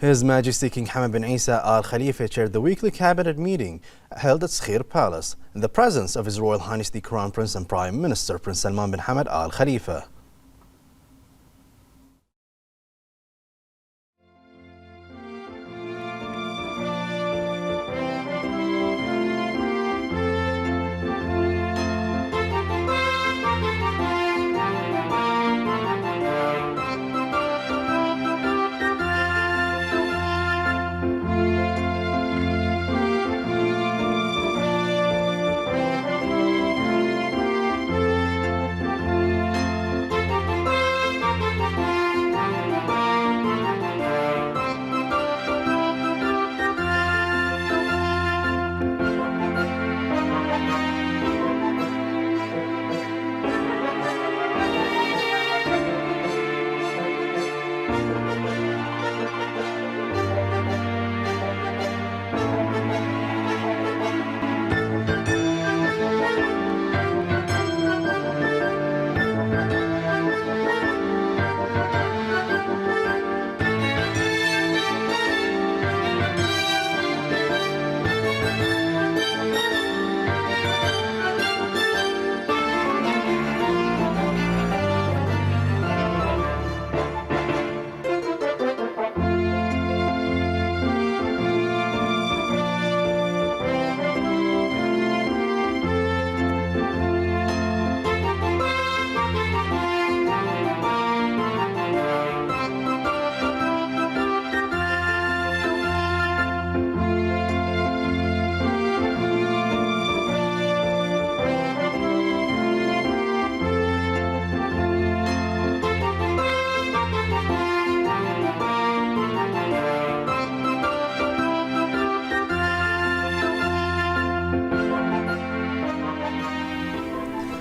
His Majesty King Hamad bin Isa Al Khalifa chaired the weekly cabinet meeting held at Skhir Palace in the presence of His Royal Highness the Crown Prince and Prime Minister Prince Salman bin Hamad Al Khalifa.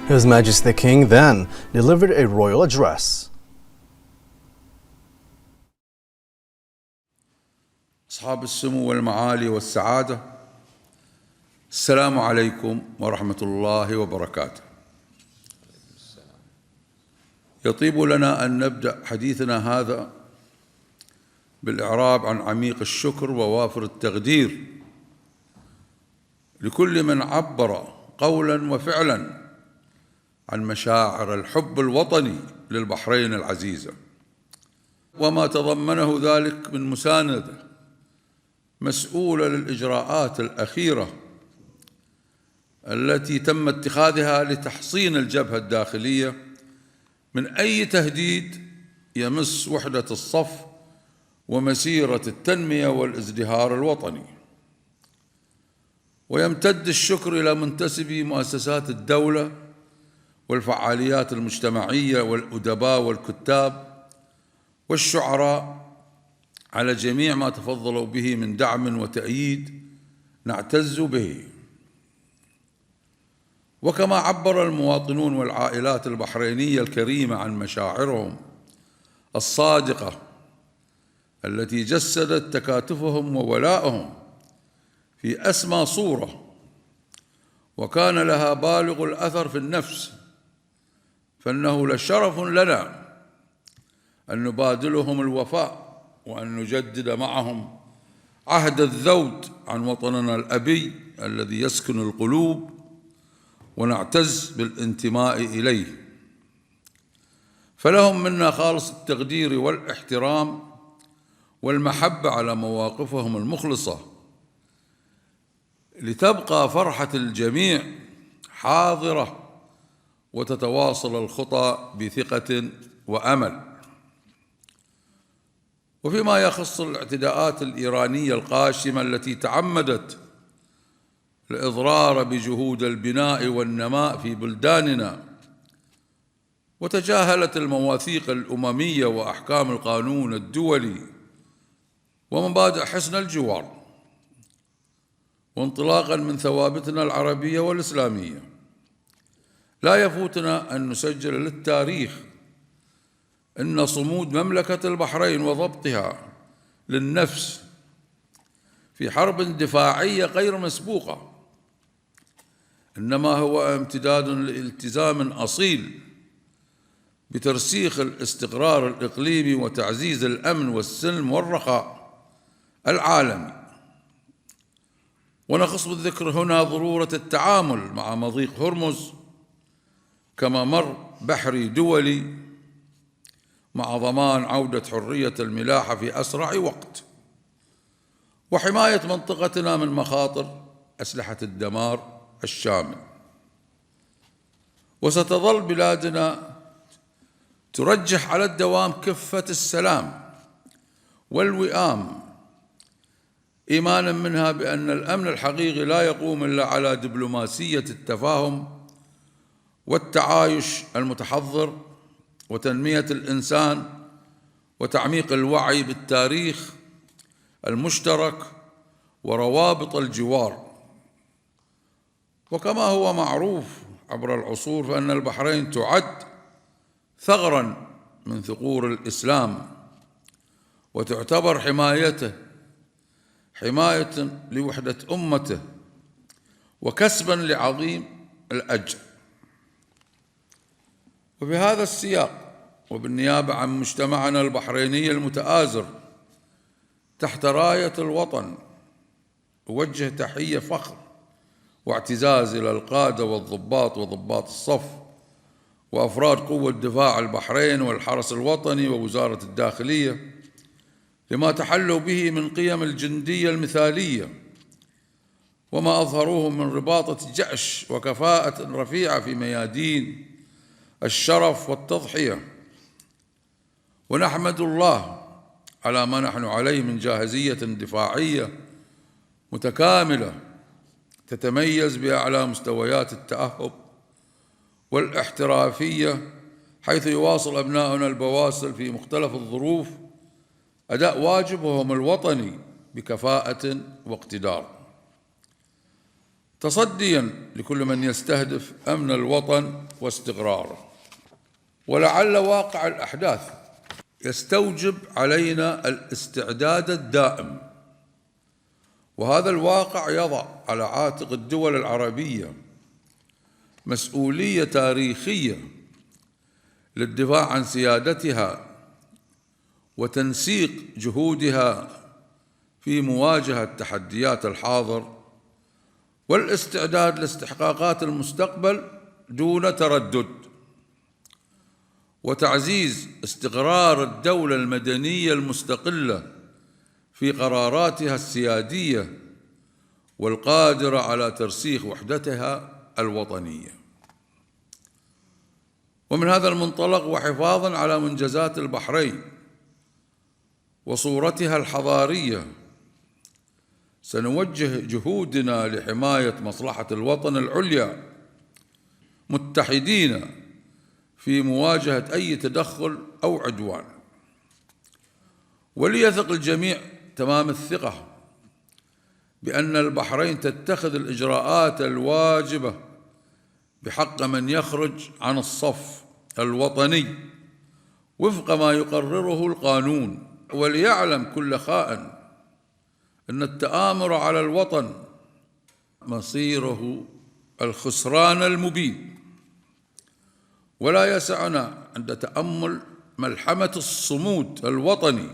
His Majesty the King then delivered a royal address. أصحاب السمو والمعالي والسعادة، السلام عليكم ورحمة الله وبركاته. يطيب لنا أن نبدأ حديثنا هذا بالإعراب عن عميق الشكر ووافر التقدير لكل من عبر قولاً وفعلاً عن مشاعر الحب الوطني للبحرين العزيزة، وما تضمنه ذلك من مساندة مسؤولة للإجراءات الأخيرة التي تم اتخاذها لتحصين الجبهة الداخلية من أي تهديد يمس وحدة الصف ومسيرة التنمية والازدهار الوطني. ويمتد الشكر إلى منتسبي مؤسسات الدولة والفعاليات المجتمعية والأدباء والكتاب والشعراء على جميع ما تفضلوا به من دعم وتأييد نعتز به. وكما عبر المواطنون والعائلات البحرينية الكريمة عن مشاعرهم الصادقة التي جسدت تكاتفهم وولائهم في أسمى صورة وكان لها بالغ الأثر في النفس، فإنه لشرف لنا أن نبادلهم الوفاء وأن نجدد معهم عهد الذود عن وطننا الأبي الذي يسكن القلوب ونعتز بالانتماء إليه. فلهم منا خالص التقدير والاحترام والمحبة على مواقفهم المخلصة، لتبقى فرحة الجميع حاضرة وتتواصل الخطى بثقة وأمل. وفيما يخص الاعتداءات الإيرانية القاشمة التي تعمدت الإضرار بجهود البناء والنماء في بلداننا وتجاهلت المواثيق الأممية وأحكام القانون الدولي ومبادئ حسن الجوار، وانطلاقا من ثوابتنا العربية والإسلامية، لا يفوتنا أن نسجل للتاريخ أن صمود مملكة البحرين وضبطها للنفس في حرب دفاعية غير مسبوقة إنما هو امتداد لالتزام أصيل بترسيخ الاستقرار الإقليمي وتعزيز الأمن والسلم والرخاء العالمي. ونخص بالذكر هنا ضرورة التعامل مع مضيق هرمز كممر بحري دولي مع ضمان عودة حرية الملاحة في أسرع وقت، وحماية منطقتنا من مخاطر أسلحة الدمار الشامل. وستظل بلادنا ترجح على الدوام كفة السلام والوئام، إيمانا منها بأن الأمن الحقيقي لا يقوم إلا على دبلوماسية التفاهم والتعايش المتحضر وتنمية الإنسان وتعميق الوعي بالتاريخ المشترك وروابط الجوار. وكما هو معروف عبر العصور فإن البحرين تعد ثغراً من ثغور الإسلام، وتعتبر حمايته حماية لوحدة أمته وكسباً لعظيم الأجر. وفي هذا السياق وبالنيابة عن مجتمعنا البحريني المتآزر تحت راية الوطن، أوجه تحية فخر واعتزاز إلى القادة والضباط وضباط الصف وأفراد قوة دفاع البحرين والحرس الوطني ووزارة الداخلية لما تحلوا به من قيم الجندية المثالية، وما أظهروه من رباطة جأش وكفاءة رفيعة في ميادين الشرف والتضحية. ونحمد الله على ما نحن عليه من جاهزية دفاعية متكاملة تتميز بأعلى مستويات التأهب والاحترافية، حيث يواصل أبناؤنا البواسل في مختلف الظروف أداء واجبهم الوطني بكفاءة واقتدار، تصدياً لكل من يستهدف أمن الوطن واستقراره. ولعل واقع الأحداث يستوجب علينا الاستعداد الدائم، وهذا الواقع يضع على عاتق الدول العربية مسؤولية تاريخية للدفاع عن سيادتها وتنسيق جهودها في مواجهة تحديات الحاضر والاستعداد لاستحقاقات المستقبل دون تردد، وتعزيز استقرار الدولة المدنية المستقلة في قراراتها السيادية والقادرة على ترسيخ وحدتها الوطنية. ومن هذا المنطلق وحفاظاً على منجزات البحرين وصورتها الحضارية سنوجه جهودنا لحماية مصلحة الوطن العليا، متحدين في مواجهة أي تدخل أو عدوان. وليثق الجميع تمام الثقة بأن البحرين تتخذ الإجراءات الواجبة بحق من يخرج عن الصف الوطني وفق ما يقرره القانون. وليعلم كل خائن أن التآمر على الوطن مصيره الخسران المبين، ولا يسعنا عند تأمل ملحمة الصمود الوطني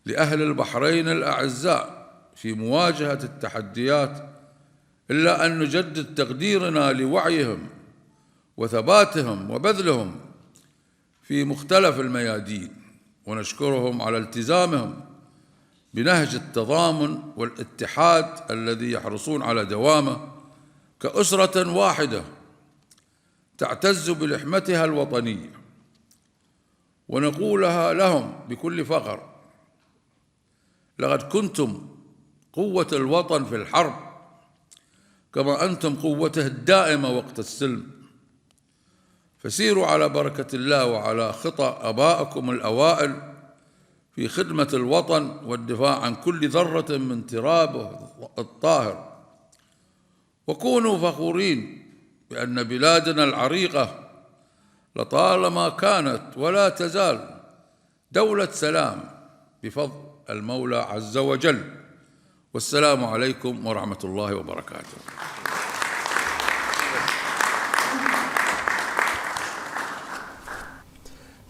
لأهل البحرين الأعزاء في مواجهة التحديات إلا أن نجدد تقديرنا لوعيهم وثباتهم وبذلهم في مختلف الميادين، ونشكرهم على التزامهم بنهج التضامن والاتحاد الذي يحرصون على دوامه كأسرة واحدة تعتز بلحمتها الوطنية. ونقولها لهم بكل فخر: لقد كنتم قوة الوطن في الحرب كما أنتم قوته الدائمة وقت السلم، فسيروا على بركة الله وعلى خطى آبائكم الأوائل في خدمة الوطن والدفاع عن كل ذرة من ترابه الطاهر، وكونوا فخورين بأن بلادنا العريقة لطالما كانت ولا تزال دولة سلام بفضل المولى عز وجل. والسلام عليكم ورحمة الله وبركاته.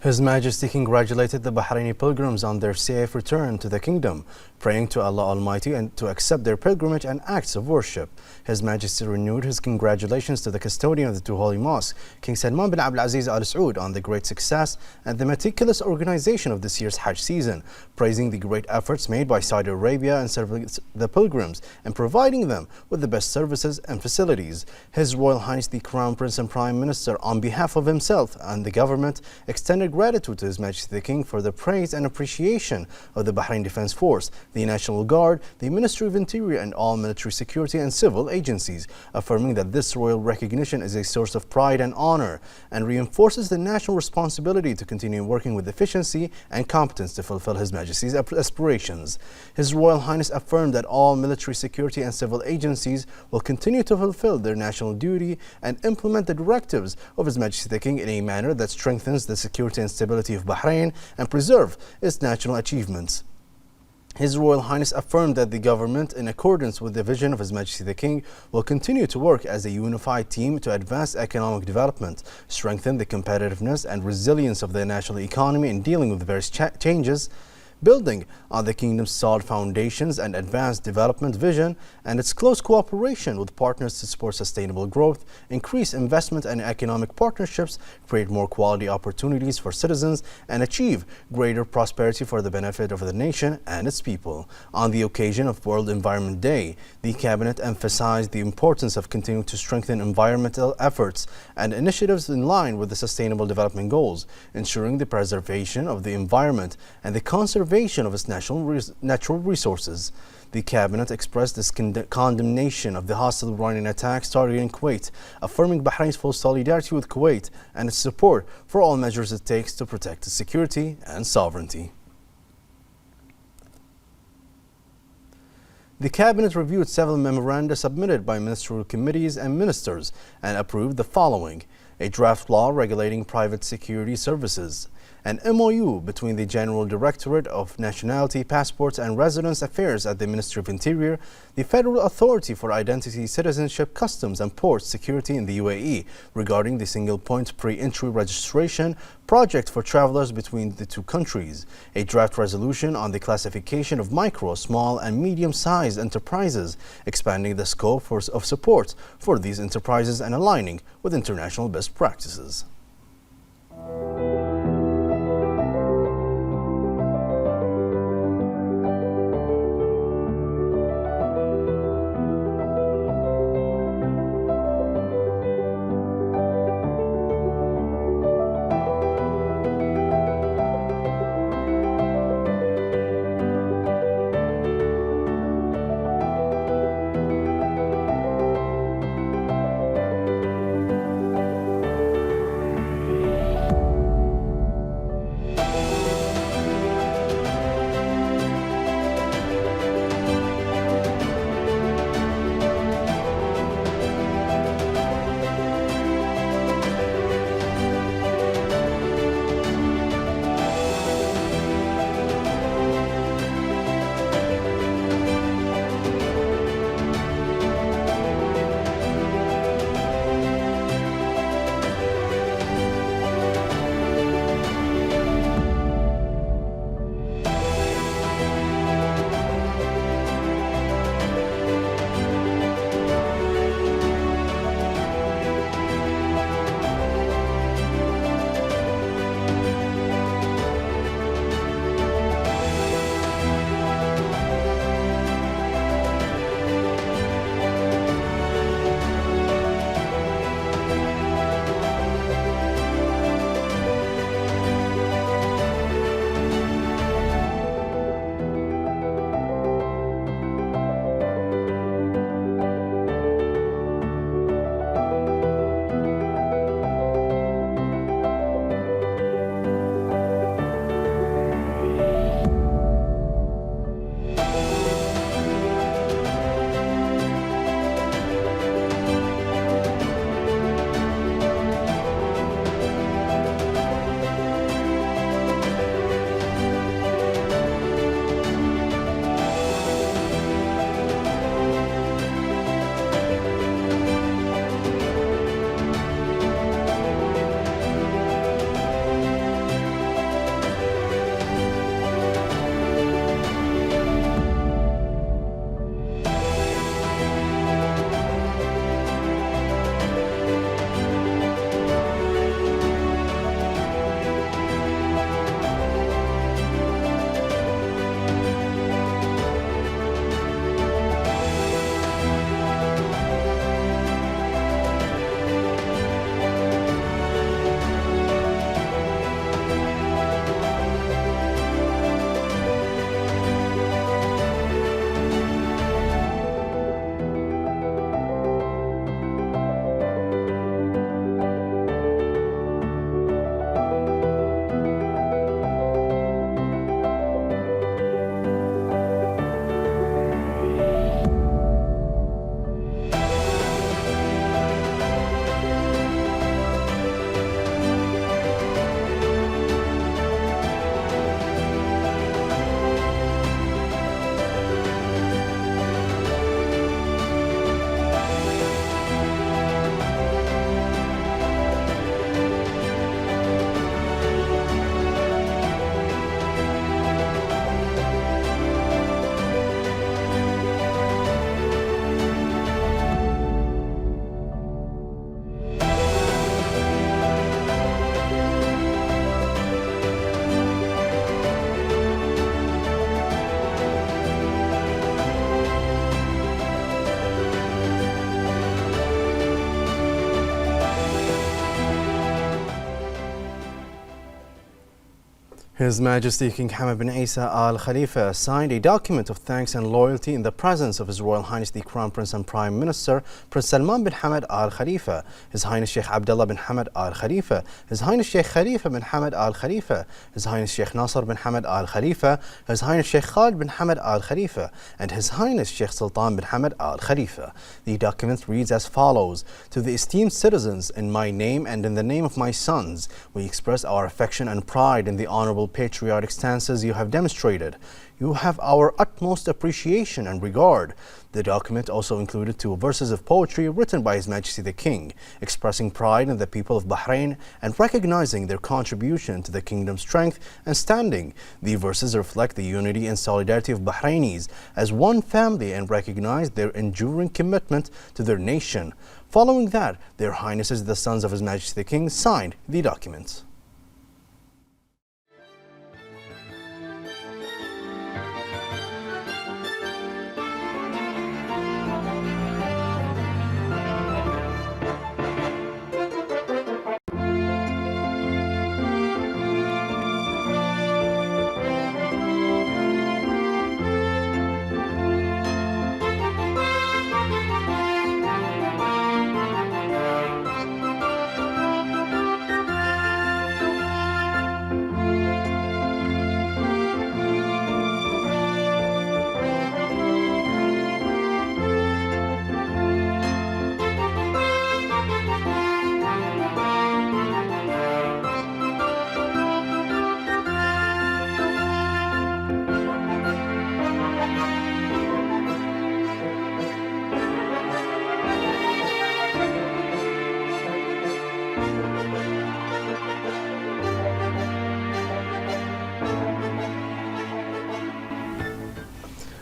His Majesty congratulated the Bahraini pilgrims on their safe return to the kingdom, praying to Allah Almighty and to accept their pilgrimage and acts of worship. His Majesty renewed his congratulations to the custodian of the two holy mosques, King Salman bin Abdulaziz Al Saud, on the great success and the meticulous organization of this year's Hajj season, praising the great efforts made by Saudi Arabia in serving the pilgrims and providing them with the best services and facilities. His Royal Highness the Crown Prince and Prime Minister, on behalf of himself and the government, extended gratitude to His Majesty the King for the praise and appreciation of the Bahrain Defense Force, the National Guard, the Ministry of Interior, and all military security and civil agencies, affirming that this royal recognition is a source of pride and honor and reinforces the national responsibility to continue working with efficiency and competence to fulfill His Majesty's aspirations. His Royal Highness affirmed that all military security and civil agencies will continue to fulfill their national duty and implement the directives of His Majesty the King in a manner that strengthens the security and stability of Bahrain and preserve its national achievements. His Royal Highness affirmed that the government, in accordance with the vision of His Majesty the King, will continue to work as a unified team to advance economic development, strengthen the competitiveness and resilience of the national economy in dealing with various changes, building on the kingdom's solid foundations and advanced development vision and its close cooperation with partners to support sustainable growth, increase investment and economic partnerships, create more quality opportunities for citizens, and achieve greater prosperity for the benefit of the nation and its people. On the occasion of World Environment Day, the Cabinet emphasized the importance of continuing to strengthen environmental efforts and initiatives in line with the Sustainable Development Goals, ensuring the preservation of the environment and the conservation of its natural resources. The Cabinet expressed its condemnation of the hostile Iranian attacks targeting Kuwait, affirming Bahrain's full solidarity with Kuwait and its support for all measures it takes to protect its security and sovereignty. The Cabinet reviewed several memoranda submitted by ministerial committees and ministers and approved the following: a draft law regulating private security services, an MOU between the General Directorate of Nationality, Passports and Residence Affairs at the Ministry of Interior, the Federal Authority for Identity, Citizenship, Customs and Port Security in the UAE regarding the single point pre-entry registration project for travelers between the two countries, a draft resolution on the classification of micro, small and medium-sized enterprises, expanding the scope of support for these enterprises and aligning with international best practices. His Majesty King Hamad bin Isa Al Khalifa signed a document of thanks and loyalty in the presence of His Royal Highness the Crown Prince and Prime Minister Prince Salman bin Hamad Al Khalifa, His Highness Sheikh Abdullah bin Hamad Al Khalifa, His Highness Sheikh Khalifa bin Hamad Al Khalifa, His Highness Sheikh Nasser bin Hamad Al Khalifa, His Highness Sheikh Khalid bin Hamad Al Khalifa, and His Highness Sheikh Sultan bin Hamad Al Khalifa. The document reads as follows: To the esteemed citizens, in my name and in the name of my sons, we express our affection and pride in the honorable patriotic stances you have demonstrated. You have our utmost appreciation and regard. The document also included 2 verses of poetry written by His Majesty the King, expressing pride in the people of Bahrain and recognizing their contribution to the kingdom's strength and standing. The verses reflect the unity and solidarity of Bahrainis as one family and recognize their enduring commitment to their nation. Following that, Their Highnesses the sons of His Majesty the King signed the document.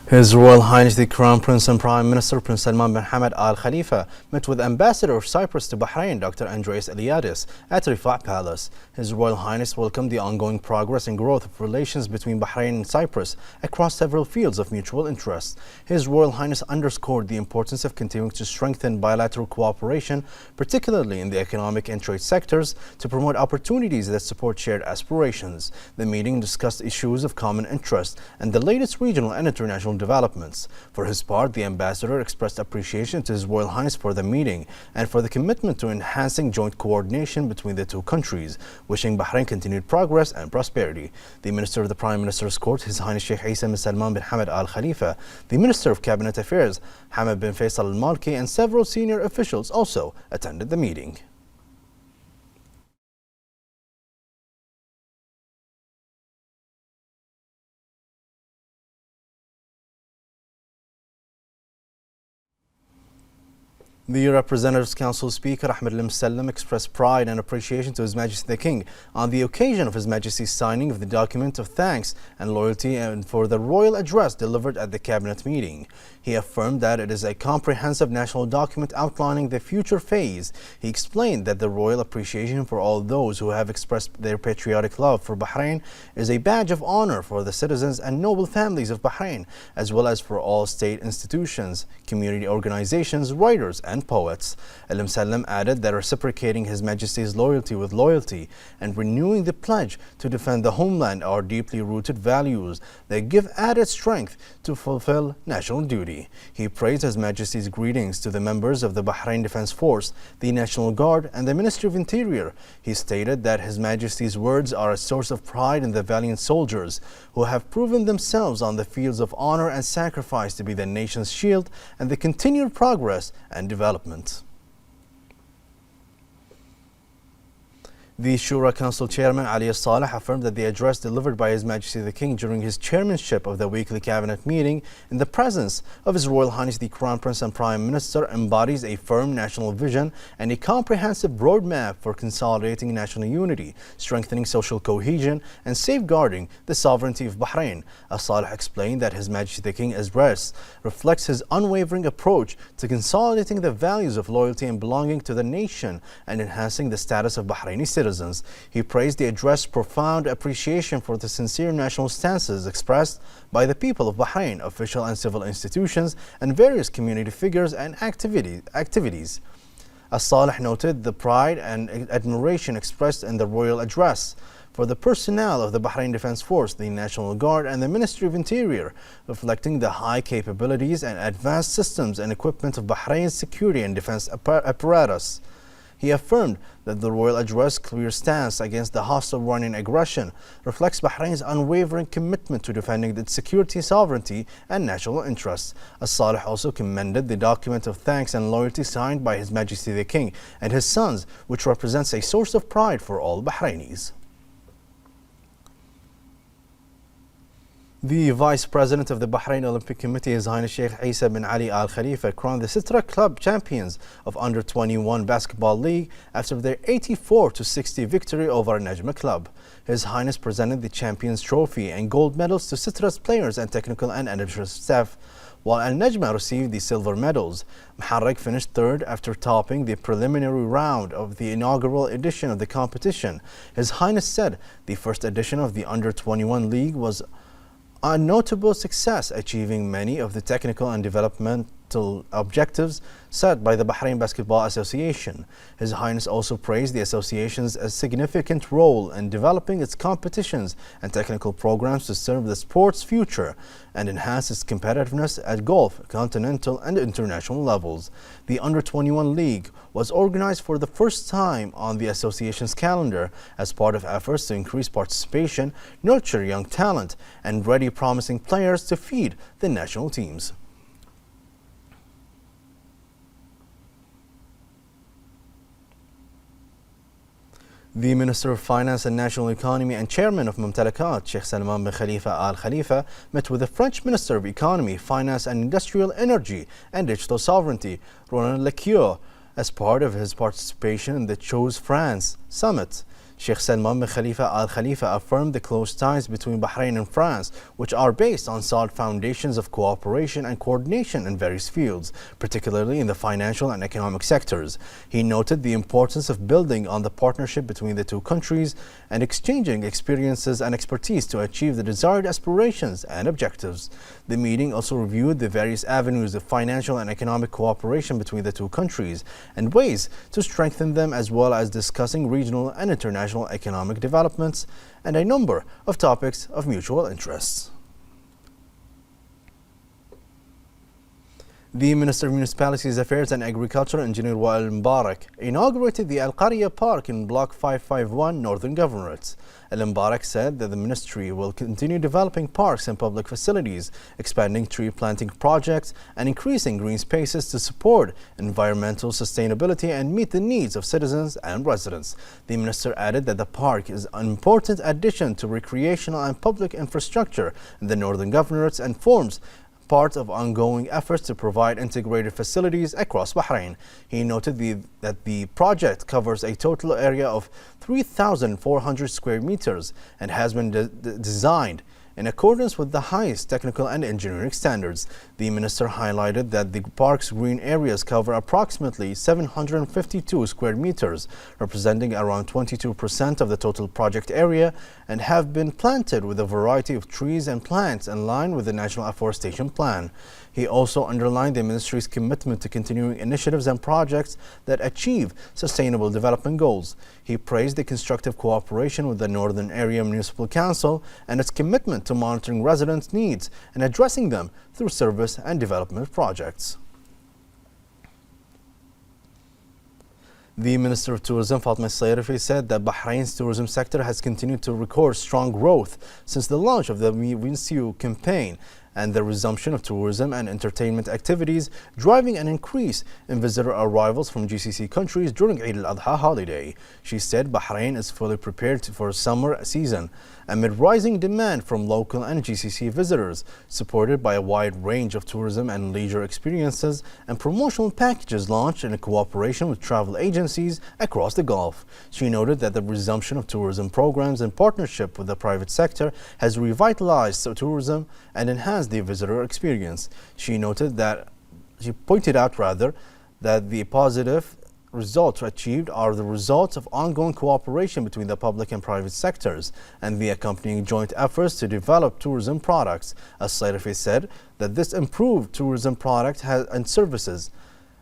His Royal Highness the Crown Prince and Prime Minister Prince Salman bin Hamad Al Khalifa met with Ambassador of Cyprus to Bahrain Dr. Andreas Eliadis at Rifat Palace. His Royal Highness welcomed the ongoing progress and growth of relations between Bahrain and Cyprus across several fields of mutual interest. His Royal Highness underscored the importance of continuing to strengthen bilateral cooperation, particularly in the economic and trade sectors, to promote opportunities that support shared aspirations. The meeting discussed issues of common interest and the latest regional and international developments. For his part, the ambassador expressed appreciation to His Royal Highness for the meeting and for the commitment to enhancing joint coordination between the 2 countries, wishing Bahrain continued progress and prosperity. The Minister of the Prime Minister's Court, His Highness Sheikh Isa bin Salman bin Hamad Al Khalifa, the Minister of Cabinet Affairs, Hamad bin Faisal Al Malki, and several senior officials also attended the meeting. The Representatives Council Speaker Ahmed Al-Musallam expressed pride and appreciation to His Majesty the King on the occasion of His Majesty's signing of the document of thanks and loyalty and for the royal address delivered at the cabinet meeting. He affirmed that it is a comprehensive national document outlining the future phase. He explained that the royal appreciation for all those who have expressed their patriotic love for Bahrain is a badge of honor for the citizens and noble families of Bahrain, as well as for all state institutions, community organizations, writers, and poets. Al-Musallam added that reciprocating His Majesty's loyalty with loyalty and renewing the pledge to defend the homeland are deeply rooted values that give added strength to fulfill national duty. He praised His Majesty's greetings to the members of the Bahrain Defense Force, the National Guard, and the Ministry of Interior. He stated that His Majesty's words are a source of pride in the valiant soldiers who have proven themselves on the fields of honor and sacrifice to be the nation's shield and the continued progress and development. The Shura Council Chairman Ali Saleh affirmed that the address delivered by His Majesty the King during his chairmanship of the weekly cabinet meeting in the presence of His Royal Highness the Crown Prince and Prime Minister embodies a firm national vision and a comprehensive roadmap for consolidating national unity, strengthening social cohesion, and safeguarding the sovereignty of Bahrain. Saleh explained that His Majesty the King's address reflects his unwavering approach to consolidating the values of loyalty and belonging to the nation and enhancing the status of Bahraini citizens. He praised the address' profound appreciation for the sincere national stances expressed by the people of Bahrain, official and civil institutions, and various community figures and activities. As-Salih noted the pride and admiration expressed in the royal address for the personnel of the Bahrain Defense Force, the National Guard and the Ministry of Interior, reflecting the high capabilities and advanced systems and equipment of Bahrain's security and defense apparatus. He affirmed that the royal address' clear stance against the hostile Iranian aggression reflects Bahrain's unwavering commitment to defending its security, sovereignty and national interests. As-Salih also commended the document of thanks and loyalty signed by His Majesty the King and his sons, which represents a source of pride for all Bahrainis. The Vice President of the Bahrain Olympic Committee, His Highness Sheikh Isa bin Ali Al Khalifa, crowned the Sitra Club champions of Under-21 Basketball League after their 84-60 victory over Najma Club. His Highness presented the Champions Trophy and gold medals to Sitra's players and technical and administrative staff, while Al Najma received the silver medals. Muharraq finished third after topping the preliminary round of the inaugural edition of the competition. His Highness said the first edition of the Under-21 League was a notable success, achieving many of the technical and developmental objectives set by the Bahrain Basketball Association. His Highness also praised the association's significant role in developing its competitions and technical programs to serve the sport's future and enhance its competitiveness at golf, continental and international levels. The Under-21 League was organized for the first time on the association's calendar as part of efforts to increase participation, nurture young talent, and ready promising players to feed the national teams. The Minister of Finance and National Economy and Chairman of Mumtalakat, Sheikh Salman bin Khalifa Al Khalifa, met with the French Minister of Economy, Finance and Industrial Energy and Digital Sovereignty, Roland Lecure, as part of his participation in the Choose France Summit. Sheikh Salman bin Khalifa Al Khalifa affirmed the close ties between Bahrain and France, which are based on solid foundations of cooperation and coordination in various fields, particularly in the financial and economic sectors. He noted the importance of building on the partnership between the two countries and exchanging experiences and expertise to achieve the desired aspirations and objectives. The meeting also reviewed the various avenues of financial and economic cooperation between the two countries and ways to strengthen them, as well as discussing regional and international economic developments and a number of topics of mutual interest. The Minister of Municipalities Affairs and Agriculture, Engineer Wael Mubarak, inaugurated the Al Qarya Park in Block 551, Northern Governorate. Al Mubarak said that the ministry will continue developing parks and public facilities, expanding tree planting projects, and increasing green spaces to support environmental sustainability and meet the needs of citizens and residents. The minister added that the park is an important addition to recreational and public infrastructure in the Northern Governorates and forms part of ongoing efforts to provide integrated facilities across Bahrain. He noted that the project covers a total area of 3,400 square meters and has been designed in accordance with the highest technical and engineering standards. The minister highlighted that the park's green areas cover approximately 752 square meters, representing around 22% of the total project area, and have been planted with a variety of trees and plants in line with the National Afforestation Plan. He also underlined the ministry's commitment to continuing initiatives and projects that achieve sustainable development goals. He praised the constructive cooperation with the Northern Area Municipal Council and its commitment to monitoring residents' needs and addressing them through service and development projects. The Minister of Tourism, Fatma Sayrifi, said that Bahrain's tourism sector has continued to record strong growth since the launch of the Winsiu campaign and the resumption of tourism and entertainment activities, driving an increase in visitor arrivals from GCC countries during Eid al-Adha holiday. She said Bahrain is fully prepared for summer season amid rising demand from local and GCC visitors, supported by a wide range of tourism and leisure experiences and promotional packages launched in cooperation with travel agencies across the Gulf. She noted that the resumption of tourism programs in partnership with the private sector has revitalized tourism and enhanced the visitor experience. She pointed out that the positive results achieved are the result of ongoing cooperation between the public and private sectors and the accompanying joint efforts to develop tourism products. As Sayrifi said that this improved tourism product and services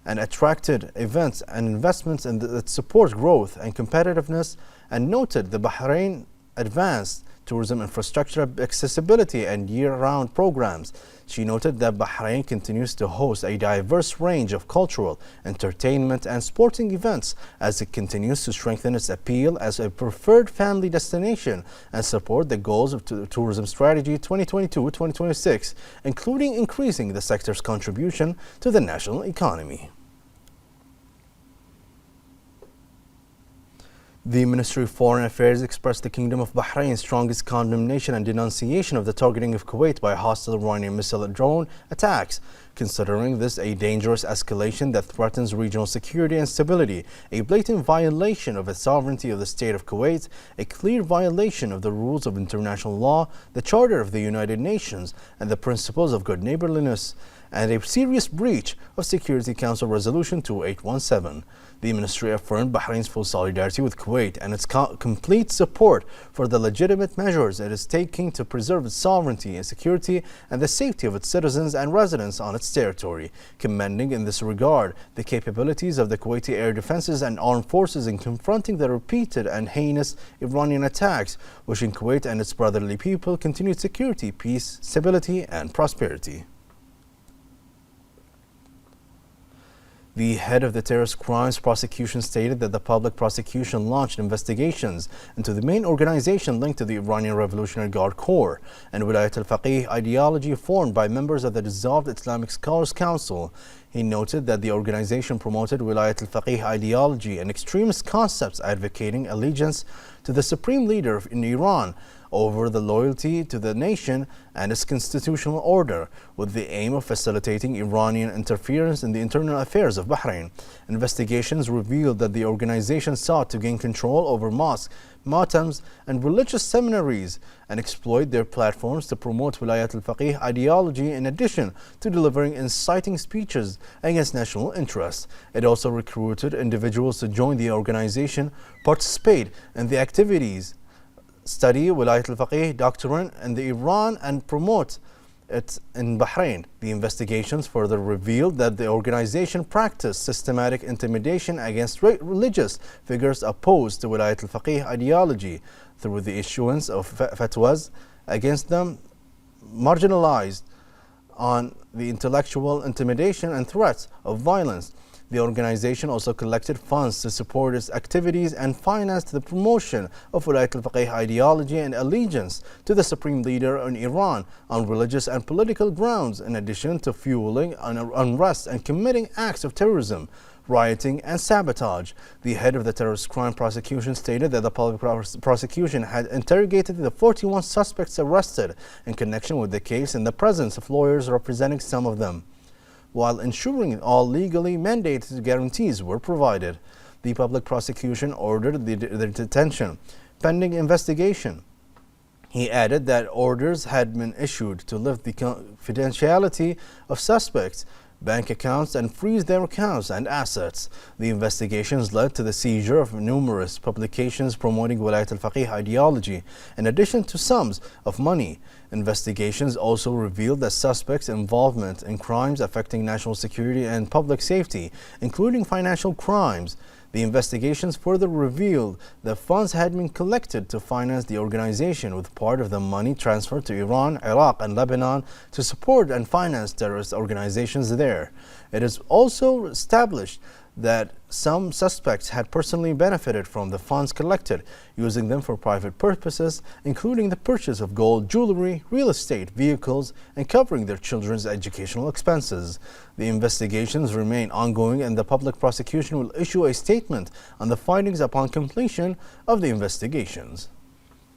and attracted events and investments that support growth and competitiveness, and noted the Bahrain advanced tourism infrastructure, accessibility, and year-round programs. She noted that Bahrain continues to host a diverse range of cultural, entertainment, and sporting events as it continues to strengthen its appeal as a preferred family destination and support the goals of Tourism Strategy 2022-2026, including increasing the sector's contribution to the national economy. The Ministry of Foreign Affairs expressed the Kingdom of Bahrain's strongest condemnation and denunciation of the targeting of Kuwait by hostile Iranian missile and drone attacks, considering this a dangerous escalation that threatens regional security and stability, a blatant violation of the sovereignty of the state of Kuwait, a clear violation of the rules of international law, the Charter of the United Nations, and the principles of good neighborliness, and a serious breach of Security Council Resolution 2817. The ministry affirmed Bahrain's full solidarity with Kuwait and its complete support for the legitimate measures it is taking to preserve its sovereignty and security and the safety of its citizens and residents on its territory, commending in this regard the capabilities of the Kuwaiti air defenses and armed forces in confronting the repeated and heinous Iranian attacks, wishing Kuwait and its brotherly people continued security, peace, stability, and prosperity. The head of the Terrorist Crimes Prosecution stated that the public prosecution launched investigations into the main organization linked to the Iranian Revolutionary Guard Corps and Wilayat al-Faqih ideology formed by members of the dissolved Islamic Scholars Council. He noted that the organization promoted Wilayat al-Faqih ideology and extremist concepts advocating allegiance to the supreme leader in Iran over the loyalty to the nation and its constitutional order, with the aim of facilitating Iranian interference in the internal affairs of Bahrain. Investigations revealed that the organization sought to gain control over mosques, matams, and religious seminaries and exploit their platforms to promote Wilayat al-Faqih ideology in addition to delivering inciting speeches against national interests. It also recruited individuals to join the organization, participate in the activities, study Wilayat al-Faqih doctrine in Iran and promote it in Bahrain. The investigations further revealed that the organization practiced systematic intimidation against religious figures opposed to Wilayat al-Faqih ideology through the issuance of fatwas against them, marginalized on the intellectual intimidation and threats of violence. The organization also collected funds to support its activities and financed the promotion of Wilayat al-Faqih ideology and allegiance to the supreme leader in Iran on religious and political grounds, in addition to fueling unrest and committing acts of terrorism, rioting, and sabotage. The head of the Terrorist Crime Prosecution stated that the public prosecution had interrogated the 41 suspects arrested in connection with the case in the presence of lawyers representing some of them, while ensuring all legally mandated guarantees were provided. The public prosecution ordered their detention pending investigation. He added that orders had been issued to lift the confidentiality of suspects' bank accounts and freeze their accounts and assets. The investigations led to the seizure of numerous publications promoting Wilayat al-Faqih ideology, in addition to sums of money. Investigations also revealed that suspects' involvement in crimes affecting national security and public safety, including financial crimes. The investigations further revealed that funds had been collected to finance the organization, with part of the money transferred to Iran, Iraq, and Lebanon to support and finance terrorist organizations there. It is also established that some suspects had personally benefited from the funds collected, using them for private purposes, including the purchase of gold jewelry, real estate, vehicles, and covering their children's educational expenses. The investigations remain ongoing, and the public prosecution will issue a statement on the findings upon completion of the investigations.